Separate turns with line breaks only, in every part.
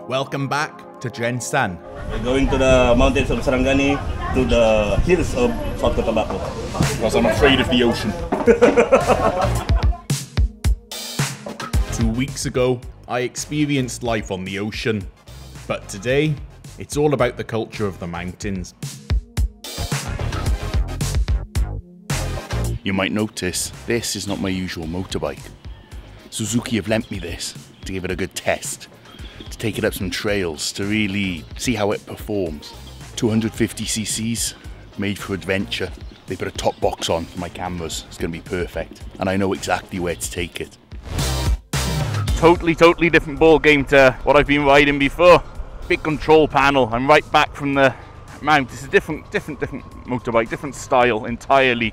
Welcome back to Gensan.
We're going to the mountains of Sarangani, to the hills of South Cotabato.
Because I'm afraid of the ocean.
2 weeks ago, I experienced life on the ocean. But today, it's all about the culture of the mountains.
You might notice, this is not my usual motorbike. Suzuki have lent me this to give it a good test, to take it up some trails, to really see how it performs. 250ccs, made for adventure. They put a top box on for my cameras. It's going to be perfect. And I know exactly where to take it.
Totally different ball game to what I've been riding before. Big control panel. I'm right back from the mount. It's a different motorbike, different style entirely.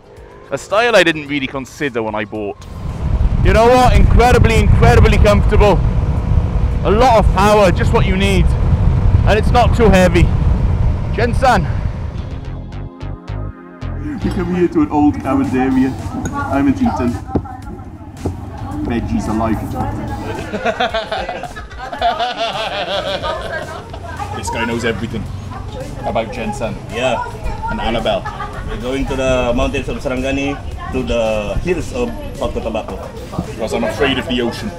A style I didn't really consider when I bought. You know what? Incredibly comfortable. A lot of power, just what you need. And it's not too heavy. Gensan.
We come here to an old cabin area. I haven't eaten. Veggies alive. This guy knows everything about Gensan.
Yeah.
And Annabelle.
We're going to the mountains of Sarangani, to the hills of South Cotabato.
Because I'm afraid of the ocean.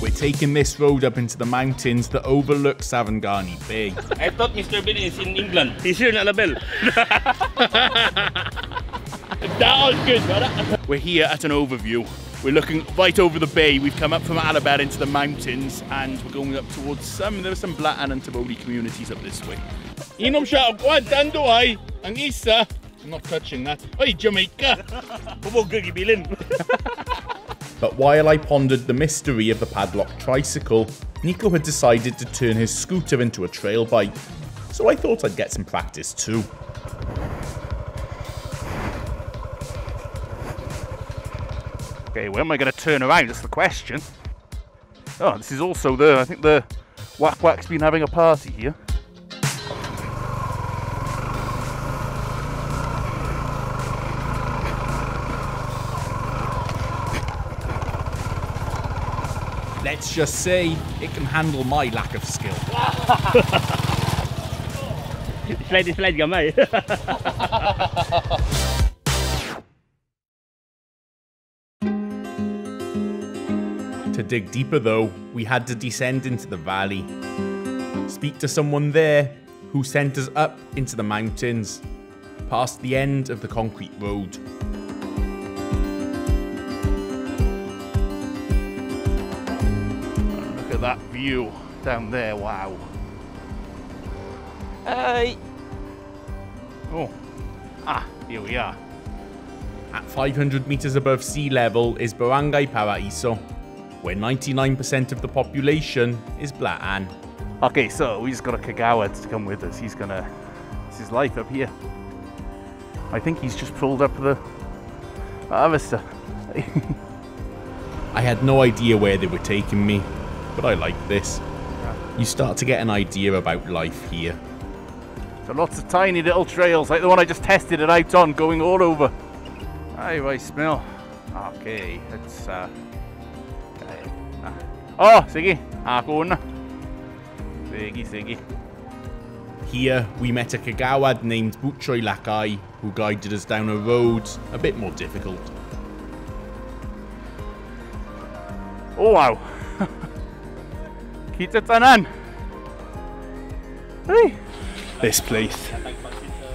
We're taking this road up into the mountains that overlook Sarangani Bay.
I thought Mr. Bean is in England. He's here in Annabelle.
That was good, brother.
We're here at an overview. We're looking right over the bay. We've come up from Annabelle into the mountains and we're going up towards there are some Blatan and Taboli communities up this way.
Inom siya ako, dando ay, ang isa. I'm not touching that. Ay, Jamaica.
Bubog gibilin.
But while I pondered the mystery of the padlock tricycle, Nico had decided to turn his scooter into a trail bike. So I thought I'd get some practice too.
Okay, where am I going to turn around? That's the question. Oh, this is also I think the Whack Whack's been having a party here.
Let's just say it can handle my lack of skill.
Slide gamay.
To dig deeper though, we had to descend into the valley. Speak to someone there who sent us up into the mountains, past the end of the concrete road.
Look at that view down there, wow. Hey! Oh, here we are.
At 500 meters above sea level is Barangay Paraiso, where 99% of the population is Blatan.
Okay, so we just got a Kagawa to come with us. It's his life up here. I think he's just pulled up the harvester.
I had no idea where they were taking me, but I like this. You start to get an idea about life here.
So lots of tiny little trails, like the one I just tested it out on, going all over. Aye, right smell. Okay, let's oh, sige. Ako na. Sige.
Here, we met a Kagawad named Butchoy Lakay, who guided us down a road a bit more difficult.
Oh wow. Kita tanan. Hey.
This place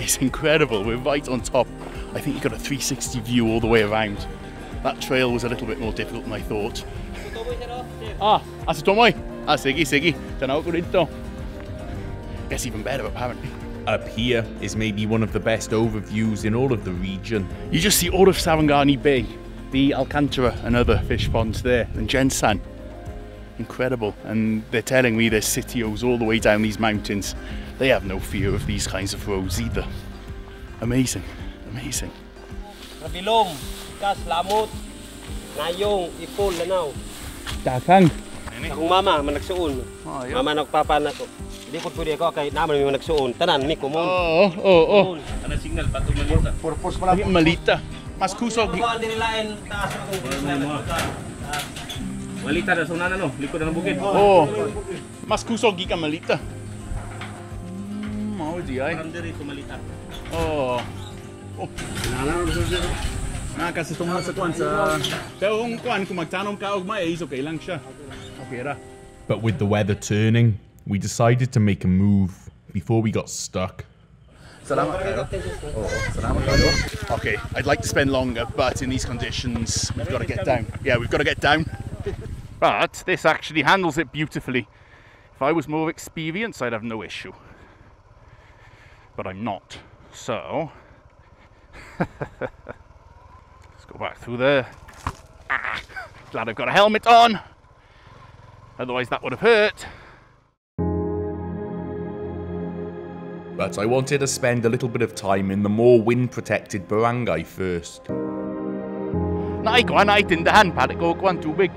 is incredible. We're right on top. I think you got a 360 view all the way around. That trail was a little bit more difficult than I thought. Asa tomoy. Sige. Tanaw ko dito. Gets even better apparently.
Up here is maybe one of the best overviews in all of the region.
You just see all of Sarangani Bay, the Alcantara and other fish ponds there, and Gensan. Incredible. And they're telling me there's sitios all the way down these mountains. They have no fear of these kinds of roads either. Amazing.
Rabilong, kas, lamot, ngayong, ipol, lanaw.
Dakang.
Akong mama, managsuon. Mama nagpapa na ko. Di ko pwede ako kay naman may nagsuon. Tanan ni ko mo.
Oo.
Ano signal patong malita?
Purpose pala malita. Mas kusog.
Kuhaan din nilain taas na kung
Malita na sa unahan, no? Likod na ng bukid.
Oh, mas kusog gikan malita. Mao di ay.
Parang diri ito malita.
Oh. Kasi tungkol sa kuan sa... Pero kung magtanong ka og mais, okay lang siya. Okay ra.
But with the weather turning, we decided to make a move before we got stuck.
Salamat kayo. Salamat kayo. Okay, I'd like to spend longer, but in these conditions, we've got to get down. Yeah, we've got to get down.
But this actually handles it beautifully. If I was more experienced, I'd have no issue. But I'm not. So, let's go back through there. Glad I've got a helmet on. Otherwise that would have hurt.
But I wanted to spend a little bit of time in the more wind-protected barangay first.
Naay ko, naay tindahan. Parik ko kuwan tubig.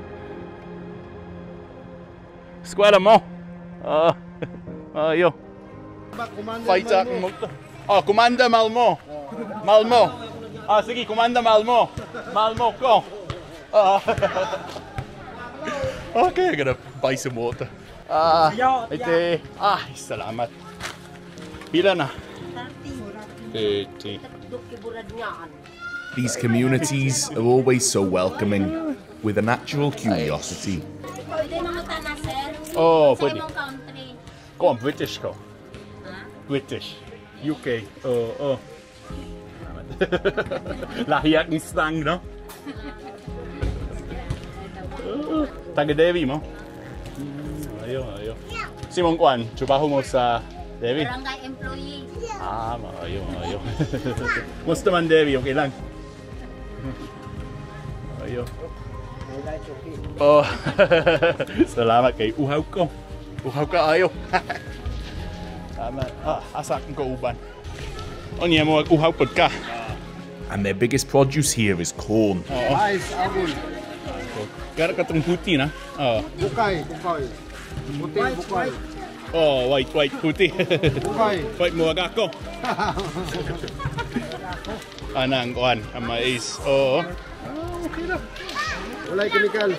Eskwela mo. Ayo.
Fight up mo. Oh, Kumander Malmo. Malmo. Ah, sige, Kumander Malmo. Malmo ko. Okay, I'm gonna buy some water. Ite. Salamat. Pila na? 30.
These communities are always so welcoming, with a natural curiosity.
Oh, pwede. Ko, British ko. British. UK. Oh. Lahiyak ni slang, no? Taga Devi mo? Ayo. Simong Kwan, trabaho mo sa Devi?
Barangay employee.
Ayo. Musta man Devi, okay lang? Ayo. Oh, salamat kay uhaw ko. Uhaw ka ayo. Salamat. Asa akong kauban. O niya mo uhaw pod ka.
And their biggest produce here is corn.
Mais, abon.
Gara ka tong puti na.
Bukay. Puti, bukay.
Oh, white, puti.
Bukay.
White mo ako. Anang kuan, ang mais. Oo. Okay na.
Walay chemical.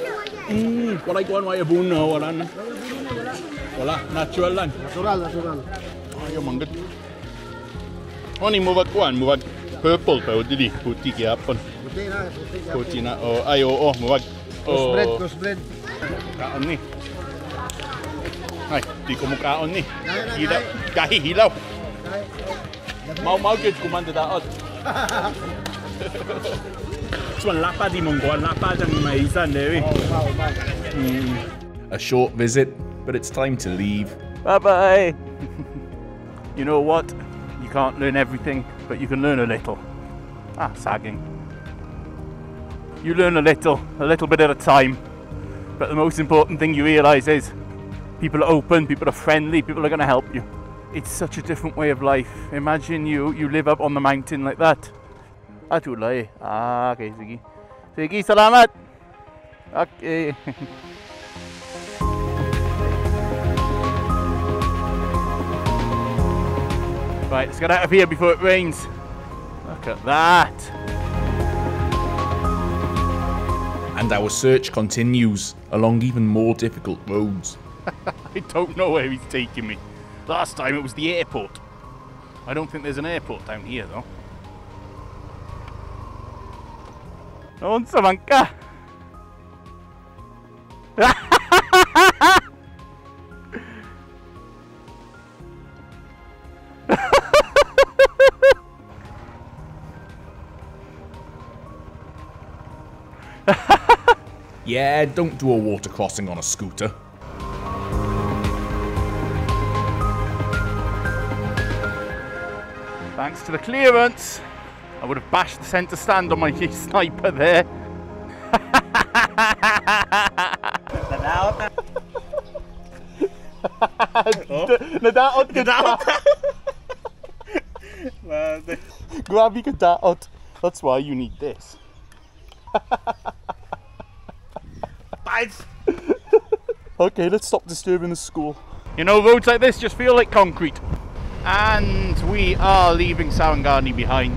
Walay kuan, walay abono, wala na. Wala, natural lang.
Natural.
Ayaw manggad. O ni mo wag kuan, mo wag purple pa dili, puti gyapon. Puti na. Oh, ay oo, mo wag.
Crossbred.
Kaon ni. Ay, di ko mo kaon ni. Hilaw, kahi hilaw. Mau gid Kumander Daot. Suan lapa di mong kuan, lapa jang maisan dewi.
A short visit, but it's time to leave.
Bye-bye. You know what? You can't learn everything, but you can learn a little. Sagging. You learn a little bit at a time. But the most important thing you realise is people are open, people are friendly, people are going to help you. It's such a different way of life. Imagine you live up on the mountain like that. Okay, sige. Sige, salamat. Okay. Right, let's get out of here before it rains. Look at that.
And our search continues along even more difficult roads.
I don't know where he's taking me. Last time it was the airport. I don't think there's an airport down here though. Unsa man ka?
Yeah, don't do a water crossing on a scooter.
Thanks to the clearance, I would have bashed the centre stand on my sniper there. Nadaot ka daot. Grabe ka daot. That's why you need this. Okay, let's stop disturbing the school. You know, roads like this just feel like concrete. And we are leaving Sarangani behind.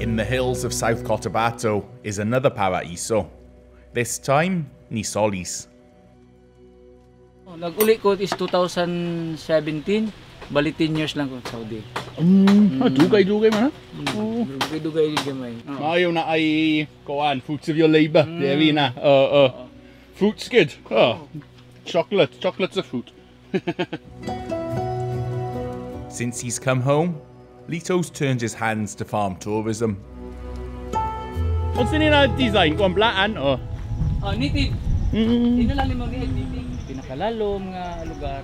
In the hills of South Cotabato is another paraiso, this time ni Solis.
Nag-uli ko is 2017, bali 10 years lang ko sa Saudi.
Dugay-dugay man, ha?
Dugay-dugay din gamay.
Ayaw na ay, kuan, fruits of your labor. Deri na. Fruit's good. Chocolate's a fruit.
Since he's come home, Lito's turned his hands to farm tourism.
What's the design? Kung blaan,
Native. Inalalim mo ni native. Pinakalalom nga lugar.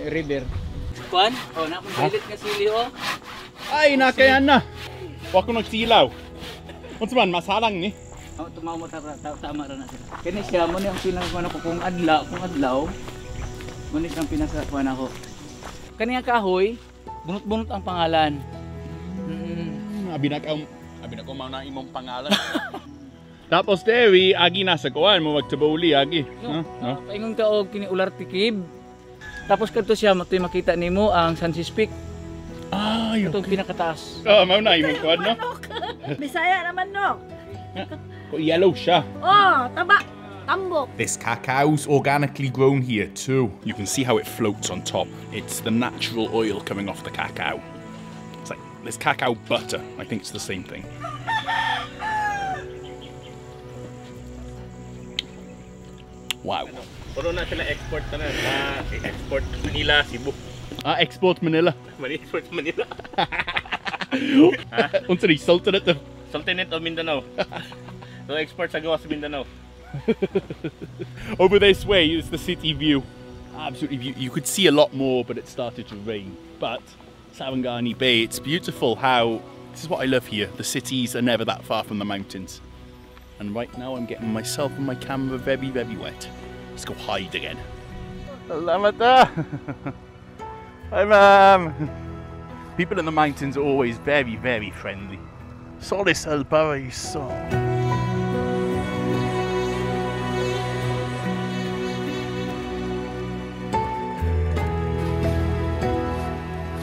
River. Kuan? Napapalit nga sili,
Ay, nakayan na. Huwag ko nagsilaw. What's man, masalang ni?
Tumaw mo tama ra na sila. Kani siya mo ni ang pinakakuan ako kung adlaw. Mo ni ang pinakakuan ako. Kani nga kahoy, bunot-bunot ang pangalan.
Abinakaw mo na imong pangalan. Tapos Terry, agi nasa kuan mo magtabuli agi.
Paingon ka og kini ular tikib. Tapos kadto siya matoy makita nimo ang Sunsis Peak. Ito ang pinakataas.
Mao na imong kuan no.
Bisaya naman no.
Yellow siya.
Taba. Tambok.
This cacao's organically grown here too.
You can see how it floats on top. It's the natural oil coming off the cacao. It's like this cacao butter. I think it's the same thing. Wow.
Puro na sila export na export Manila, Cebu.
Export Manila.
Export Manila.
Unsa ni Sultanate
of Mindanao. So export sa gawas Mindanao.
Over this way is the city view. Absolutely beautiful. You could see a lot more, but it started to rain. But Sarangani Bay, it's beautiful how, this is what I love here, the cities are never that far from the mountains. And right now I'm getting myself and my camera very, very wet. Let's go hide again.
Salamat. Hi ma'am. People in the mountains are always very, very friendly. Solis el Paraiso.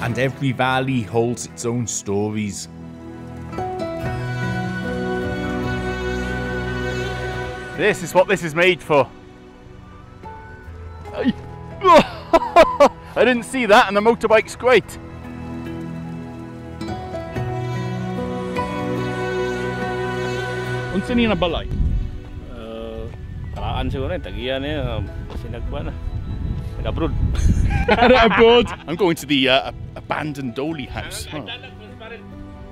And every valley holds its own stories.
This is what this is made for. I didn't see that, and the motorbike's great.
Unsa ni na balay?
Paraan siguro tagiyan niya sinagkuan na. Abroad.
Abroad. I'm going to the abandoned dolly house.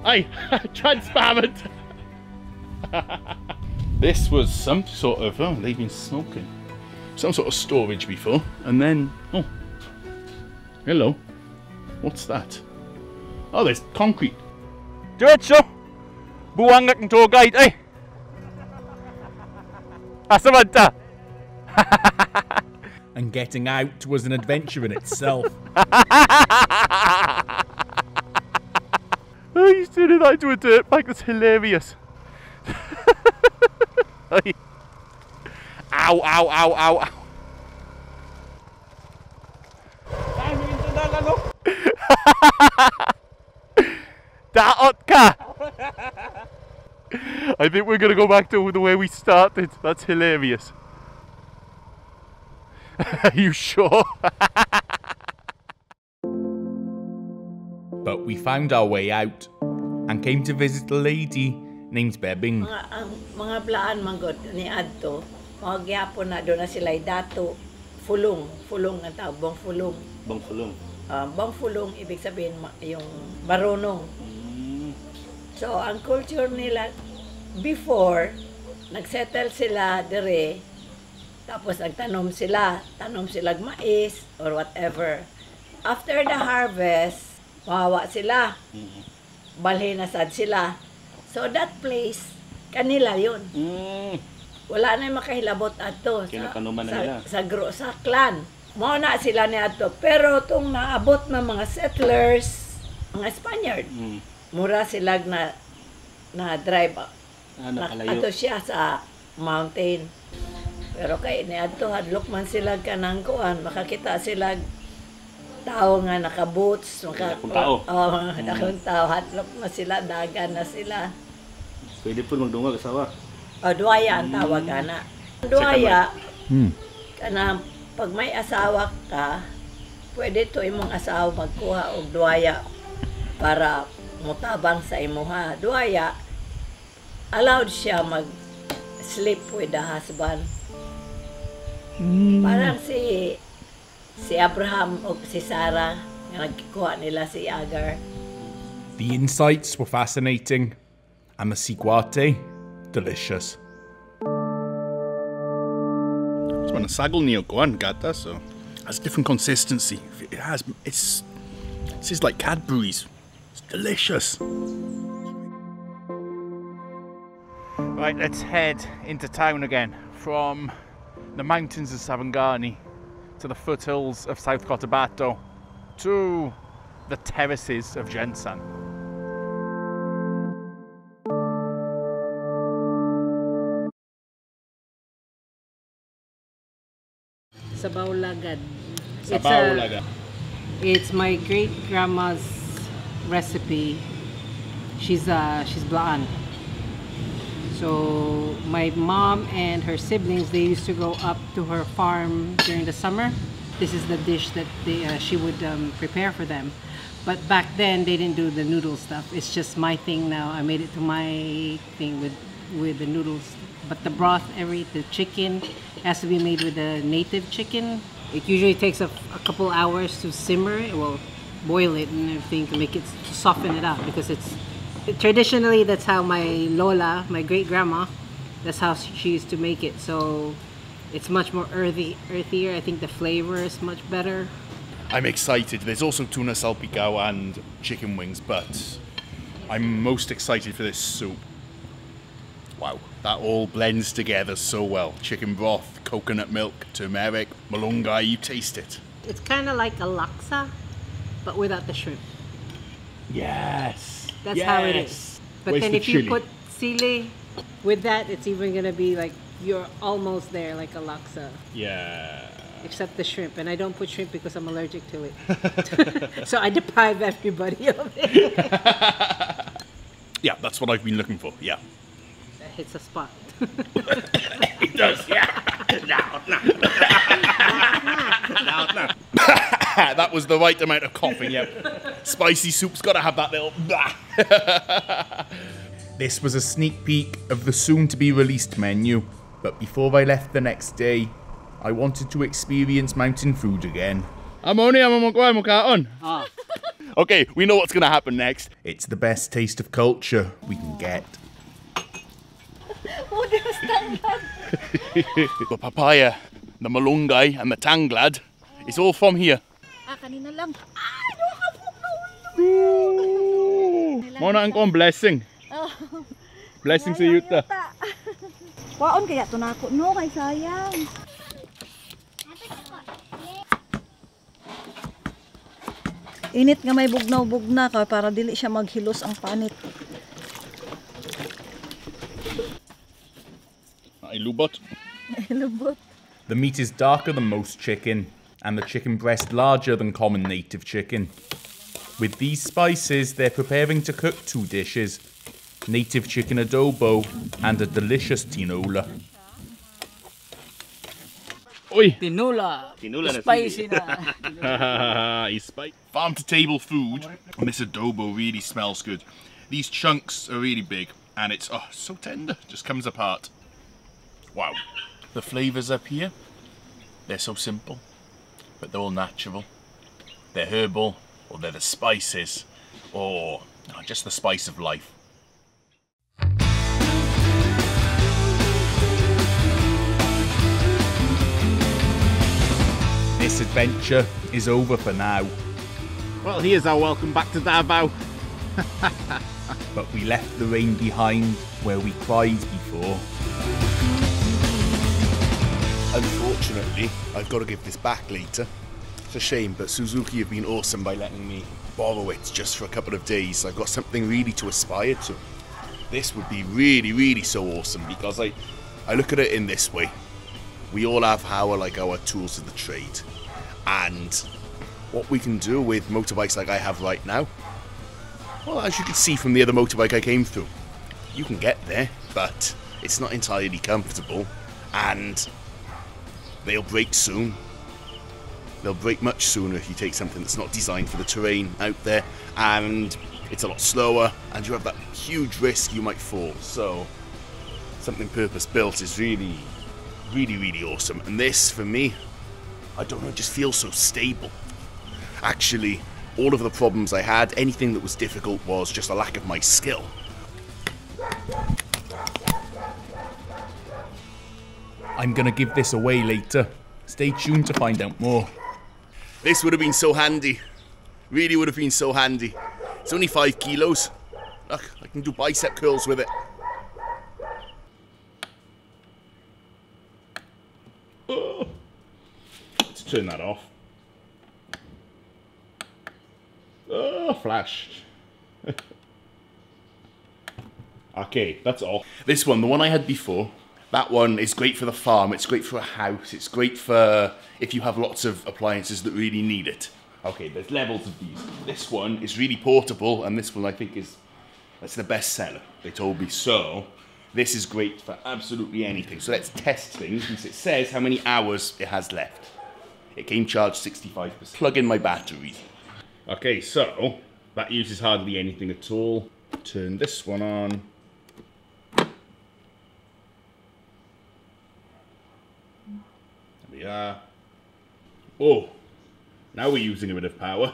Aye, transparent. This was some sort of, they've been smoking. Some sort of storage before. And then, hello. What's that? Oh, there's concrete.
Diretso! Buwangak ng tour guide, eh! Asamanta!
And getting out was an adventure in itself.
Oh, you stood that to a dirt bike, that's hilarious. Ow, ow, ow, ow, ow. Daot ka! I think we're gonna go back to the way we started. That's hilarious. Are you sure?
But we found our way out and came to visit a lady named Bebing.
Mga blaan manggod ni adto, mga gyapon na do na sila dato fulong ang tawag bang fulong. Bang fulong ibig sabihin yung marunong. So ang culture nila before nagsettle sila dire tapos tanom sila mais or whatever. After the harvest, mawawa sila. Balhin na sad sila. So that place, kanila yun. Wala na makahilabot ato sa clan. Mao na sila ni ato. Pero itong naabot na mga settlers, mga Spaniard, mura sila na drive. Ato siya sa mountain. Pero kay ni ato hadlok man sila kanang kuan, makakita sila tao nga naka-boots,
Dakong tao.
dakong tao, hatlop na sila, dagan na sila.
Pwede po magdungag asawa.
Duaya ang tawag ana. Duaya, kana pag may asawa ka, pwede to imong asawa magkuha og duaya para mutabang sa imuha. Duaya, allowed siya mag-sleep with the husband. Parang si Abraham o si Sarah, nga nagkuha nila si Agar.
The insights were fascinating, and the siguate, delicious.
It's one of sagel neo guan gata, so it has different consistency. It has, it's like Cadbury's. It's delicious.
Right, let's head into town again from the mountains of Sarangani to the foothills of South Cotabato to the terraces of Gensan.
Sabaw lagad.
Sabaw lagad.
It's my great grandma's recipe. She's Blaan. So my mom and her siblings, they used to go up to her farm during the summer. This is the dish that she would prepare for them. But back then they didn't do the noodle stuff. It's just my thing now. I made it to my thing with the noodles. But the broth, the chicken has to be made with the native chicken. It usually takes a couple hours to simmer it. Well, boil it and everything to soften it out, because traditionally that's how my Lola, my great grandma, that's how she used to make it. So it's much more earthier. I think the flavor is much better.
I'm excited. There's also tuna salpicao and chicken wings, but I'm most excited for this soup. Wow, that all blends together so well. Chicken broth, coconut milk, turmeric, malunggay, you taste it.
It's kind of like a laksa, but without the shrimp.
Yes.
That's how it is. But then if you put sili with that, it's even gonna be like you're almost there, like a laksa.
Yeah.
Except the shrimp, and I don't put shrimp because I'm allergic to it. So I deprive everybody of it.
Yeah, that's what I've been looking for. Yeah.
That hits a spot.
It does. Yeah. That was the right amount of coughing. Yep. Spicy soup's got to have that little.
This was a sneak peek of the soon-to-be-released menu, but before I left the next day, I wanted to experience mountain food again.
Okay, we know what's going to happen next.
It's the best taste of culture we can get.
The papaya, the malunggay, and the tanglad, it's all from here.
Kanina lang.
Mona ang blessing. Blessing sa yuta.
Waon kaya to nako no kay sayang. Init nga may bugnaw-bugna ka para dili siya maghilos ang panit.
Ay lubot.
Lubot.
The meat is darker than most chicken, and the chicken breast larger than common native chicken. With these spices, they're preparing to cook two dishes, native chicken adobo and a delicious tinola.
Oi!
Tinola.
Tinola na
Spicy na.
Farm to table food, and this adobo really smells good. These chunks are really big, and it's so tender, just comes apart. Wow. The flavours up here, they're so simple, but they're all natural. They're herbal, or they're the spices, or just the spice of life.
This adventure is over for now.
Well, here's our welcome back to Davao.
But we left the rain behind where we cried before.
Unfortunately, I've got to give this back later. It's a shame, but Suzuki have been awesome by letting me borrow it just for a couple of days. I've got something really to aspire to. This would be really, really so awesome, because I look at it in this way. We all have our tools of the trade, and what we can do with motorbikes like I have right now. Well, as you can see from the other motorbike I came through, you can get there, but it's not entirely comfortable, and they'll break soon. They'll break much sooner if you take something that's not designed for the terrain out there, and it's a lot slower, and you have that huge risk you might fall. So something purpose-built is really, really, really awesome. And this, for me, I don't know, it just feels so stable. Actually, all of the problems I had, anything that was difficult was just a lack of my skill.
I'm gonna give this away later. Stay tuned to find out more.
This would have been so handy. Really would have been so handy. It's only 5 kilos. Look, I can do bicep curls with it.
Oh. Let's turn that off. Oh, flash. Okay, that's all.
This one, the one I had before, that one is great for the farm, it's great for a house, it's great for if you have lots of appliances that really need it. Okay, there's levels of these. This one is really portable, and this one I think that's the best seller, they told me. So, this is great for absolutely anything. So let's test things, since it says how many hours it has left. It came charged 65%. Plug in my batteries.
Okay, so that uses hardly anything at all. Turn this one on. There we are. Oh, now we're using a bit of power.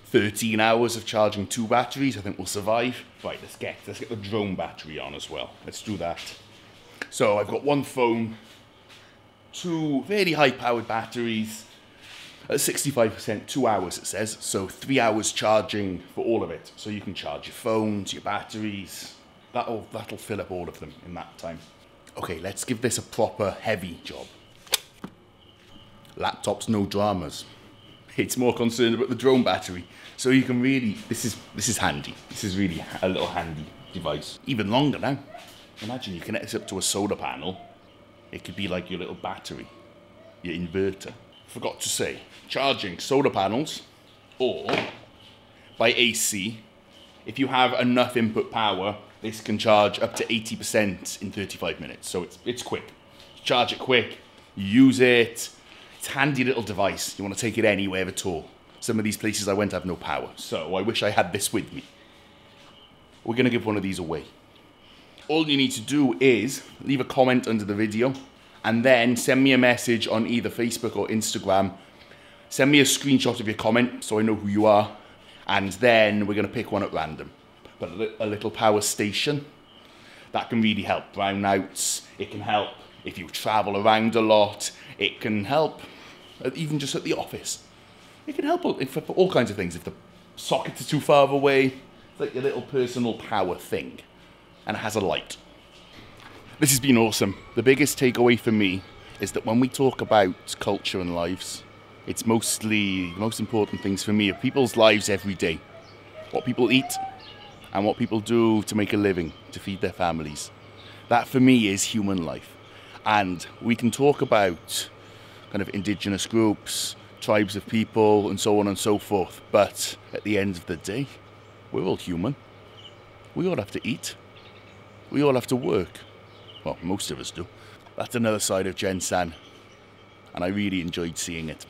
13 hours of charging 2 batteries, I think we'll survive. Right, let's get the drone battery on as well. Let's do that. So I've got one phone, 2 very high powered batteries, at 65%, 2 hours it says, so 3 hours charging for all of it. So you can charge your phones, your batteries, that'll fill up all of them in that time. Okay, let's give this a proper heavy job. Laptop's no dramas. It's more concerned about the drone battery. So you can really, this is handy. This is really a little handy device. Even longer now. Imagine you connect this up to a solar panel. It could be like your little battery, your inverter. Forgot to say, charging solar panels or by AC, if you have enough input power, this can charge up to 80% in 35 minutes. So it's quick. Charge it quick, use it. It's a handy little device. You want to take it anywhere at all. Some of these places I went have no power, so I wish I had this with me. We're going to give one of these away. All you need to do is leave a comment under the video and then send me a message on either Facebook or Instagram. Send me a screenshot of your comment so I know who you are, and then we're going to pick one at random. But a little power station, that can really help brownouts. It can help if you travel around a lot. It can help even just at the office. It can help for all kinds of things. If the sockets are too far away, it's like your little personal power thing. And it has a light. This has been awesome. The biggest takeaway for me is that when we talk about culture and lives, it's mostly, the most important things for me are people's lives every day. What people eat and what people do to make a living, to feed their families. That for me is human life. And we can talk about kind of indigenous groups, tribes of people, and so on and so forth. But at the end of the day, we're all human. We all have to eat. We all have to work. Well, most of us do. That's another side of Gensan, and I really enjoyed seeing it.